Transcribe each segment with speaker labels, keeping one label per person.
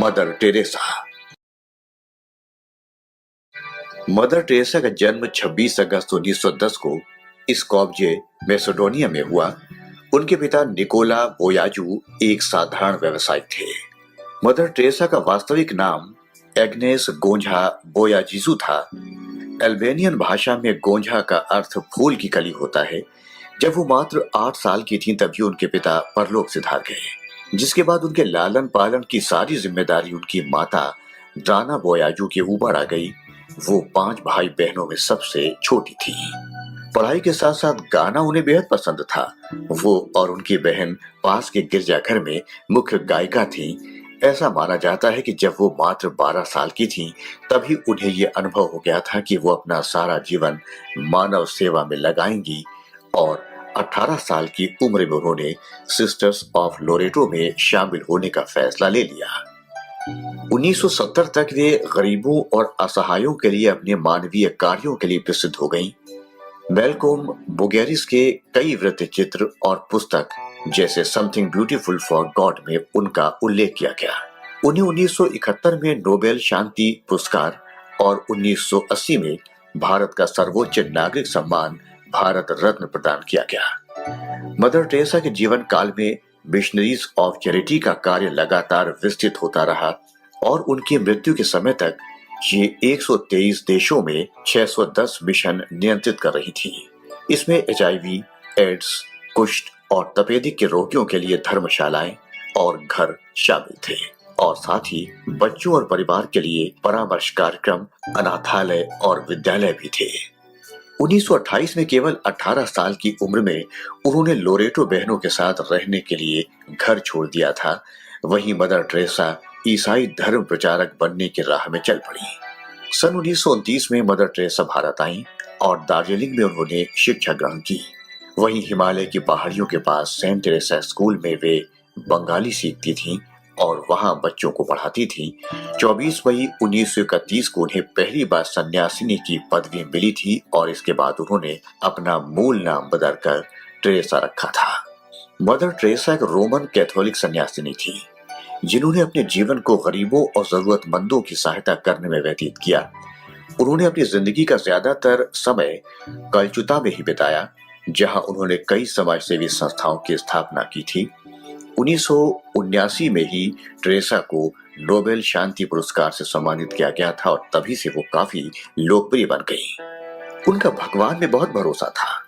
Speaker 1: Mother Teresa. Mother Teresa का जन्म 26 अगस्त 1910 को स्कॉप्जे मैसेडोनिया में हुआ। उनके पिता निकोला बोयाजू एक साधारण व्यवसायी थे। मदर टेरेसा का वास्तविक नाम एग्नेस गोंझा बोयाजिजू था। अल्बेनियन भाषा में गोंझा का अर्थ फूल की कली होता है। जब वो मात्र 8 साल की थीं तभी उनके पिता परलोक सिधार गए, जिसके बाद उनके लालन पालन की सारी जिम्मेदारी उनकी माता डाना बोयाजू के ऊपर आ गई। वो 5 भाई बहनों में सबसे छोटी थी। पढ़ाई के साथ साथ गाना उन्हें बेहद पसंद था। वो और उनकी बहन पास के गिरजाघर में मुख्य गायिका थीं। ऐसा माना जाता है कि जब वो मात्र 12 साल की थीं, तभी उन्हें ये अनुभव हो गया था कि वो अपना सारा जीवन मानव सेवा में लगाएंगी और 18 साल की उम्र में उन्होंने सिस्टर्स ऑफ लोरेटो में शामिल होने का फैसला ले लिया। 1970 तक वे गरीबों और असहायों के लिए अपने मानवीय कार्यों के लिए प्रसिद्ध हो गईं। मैल्कोम बुगेरिस के कई वृत्तचित्र और पुस्तक जैसे समथिंग ब्यूटीफुल फॉर गॉड में उनका उल्लेख किया गया। उन्हें 1971 में नोबेल शांति पुरस्कार और 1980 में भारत का सर्वोच्च नागरिक सम्मान भारत रत्न प्रदान किया गया। मदर टेरेसा के जीवन काल में मिशनरीज ऑफ चैरिटी का कार्य लगातार विस्तृत होता रहा और उनकी मृत्यु के समय तक ये 123 देशों में 610 मिशन नियंत्रित कर रही थी। इसमें HIV, एड्स, कुष्ठ और तपेदिक के रोगियों के लिए धर्मशालाएं और घर शामिल थे और साथ ही बच्चों और परिवार के लिए परामर्श कार्यक्रम, अनाथालय और विद्यालय भी थे। 1928 में केवल 18 साल की उम्र में उन्होंने लोरेटो बहनों के साथ रहने के लिए घर छोड़ दिया था। वहीं मदर टेरेसा ईसाई धर्म प्रचारक बनने की राह में चल पड़ी। सन 1929 में मदर टेरेसा भारत आईं और दार्जिलिंग में उन्होंने शिक्षा ग्रहण की। वहीं हिमालय की पहाड़ियों के पास सेंट टेरेसा स्कूल में वे बंगाली सीखती थीं और वहां बच्चों को पढ़ाती थीं। 24 मई 1931 को उन्हें पहली बार सन्यासिनी की पदवी मिली थी और इसके बाद उन्होंने अपना मूल नाम बदलकर टेरेसा रखा था। मदर टेरेसा एक रोमन कैथोलिक सन्यासिनी थी, जिन्होंने अपने जीवन को गरीबों और जरूरतमंदों की सहायता करने में व्यतीत किया। उन्होंने अपनी जिंदगी का ज्यादातर समय कलचुता में ही बिताया, जहां उन्होंने कई समाजसेवी संस्थाओं की स्थापना की थी। 1979 में ही टेरेसा को नोबेल शांति पुरस्कार से सम्मानित किया गया था और तभी से वो काफी लोकप्रिय बन गई। उनका भगवान में बहुत भरोसा था।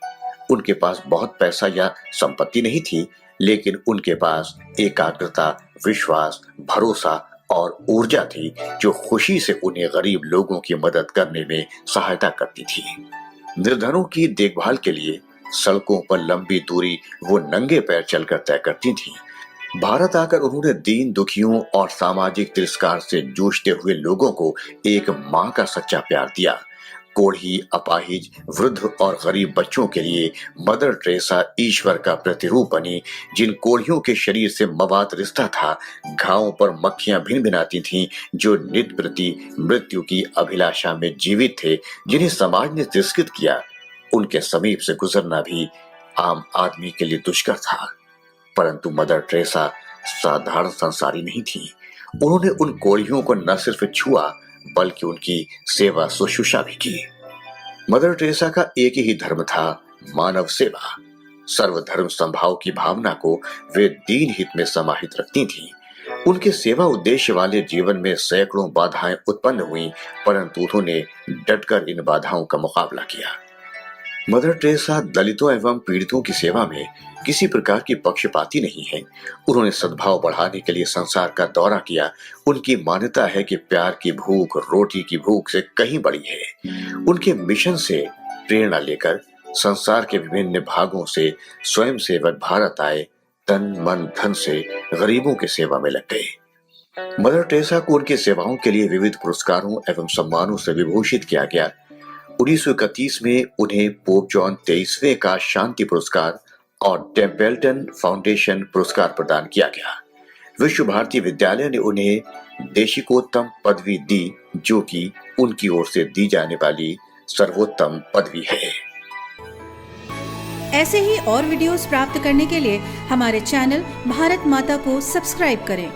Speaker 1: उनके पास बहुत पैसा या संपत्ति नहीं थी, लेकिन उनके पास एकाग्रता, विश्वास, भरोसा और ऊर्जा थी जो खुशी से उन्हें गरीब लोगों की मदद करने में सहायता करती थी। निर्धनों की देखभाल के लिए सड़कों पर लंबी दूरी वो नंगे पैर चलकर तय करती थीं। भारत आकर उन्होंने दीन दुखियों और सामाजिक तिरस्कार से जूझते हुए लोगों को एक मां का सच्चा प्यार दिया। कोढ़ी, अपाहिज, वृद्ध और गरीब बच्चों के लिए मदर टेरेसा ईश्वर का प्रतिरूप बनी। जिन कोढ़ियों के शरीर से मवाद रिश्ता था, घावों पर मक्खियां भिनभिनाती थीं, जो नित्य प्रति मृत्यु की अभिलाषा में जीवित थे, जिन्हें समाज ने तिरस्कृत किया, उनके समीप से गुजरना भी आम आदमी के लिए दुष्कर था। परंतु मदर टेरेसा साधारण संसारी नहीं थी। उन्होंने उन कोढ़ियों को न सिर्फ छुआ बल्कि उनकी सेवा शुश्रूषा भी की। मदर टेरेसा का एक ही धर्म था, मानव सेवा। सर्वधर्म संभाव की भावना को वे दीन हित में समाहित रखती थीं। उनके सेवा उद्देश्य वाले जीवन में सैकड़ों बाधाएं उत्पन्न हुई, परंतु उन्होंने डटकर इन बाधाओं का मुकाबला किया। मदर टेरेसा दलितों एवं पीड़ितों की सेवा में किसी प्रकार की पक्षपाती नहीं है। उन्होंने सद्भाव बढ़ाने के लिए संसार का दौरा किया। उनकी मान्यता है कि प्यार की भूख रोटी की भूख से कहीं बड़ी है। उनके मिशन से प्रेरणा लेकर संसार के विभिन्न भागों से स्वयं सेवक भारत आए, तन मन धन से गरीबों की सेवा में लग गए। मदर टेरेसा को उनकी सेवाओं के लिए विविध पुरस्कारों एवं सम्मानों से विभूषित किया गया। 1931 में उन्हें पोप जॉन 23वें का शांति पुरस्कार और टेम्पल्टन फाउंडेशन पुरस्कार प्रदान किया गया। विश्व भारती विद्यालय ने उन्हें देशिकोत्तम पदवी दी, जो कि उनकी ओर से दी जाने वाली सर्वोत्तम पदवी है।
Speaker 2: ऐसे ही और वीडियोस प्राप्त करने के लिए हमारे चैनल भारत माता को सब्सक्राइब करें।